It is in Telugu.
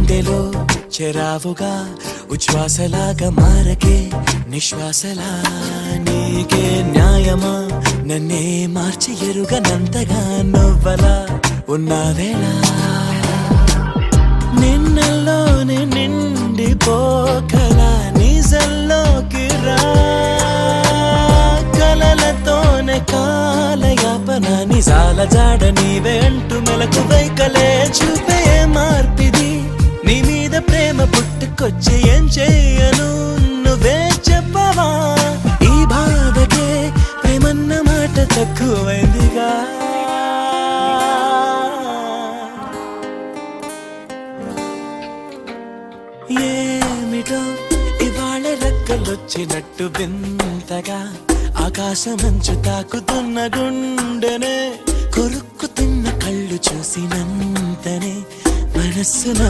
గుండెలో చెరావుగా ఉచ్ఛ్వాసలాగా మారకే నిశ్వాసలా నీకే న్యాయమా నన్నే మార్చి ఎరుగనంతగా నువ్వలా ఉన్నావేలా నిన్నల్లోనే నిండిపోకలా నిజల్లోకి రా కలలతోనే కాలయాపన నిజాల జాడ నీవే అంటూ మెలకు వైకలే చూపే మార్పిది నీ మీద ప్రేమ పుట్టుకొచ్చి ఏం చేయను నువ్వే చెప్పవా ఈ బాధకే ప్రేమన్న మాట తక్కువైందిగా ఏమిటో ఇవాళ రెక్కలొచ్చినట్టు వింతగా ఆకాశమంచు తాకుతున్న గుండెనే కొరుక్కు తిన్న కళ్ళు చూసినంతనే మనస్సులో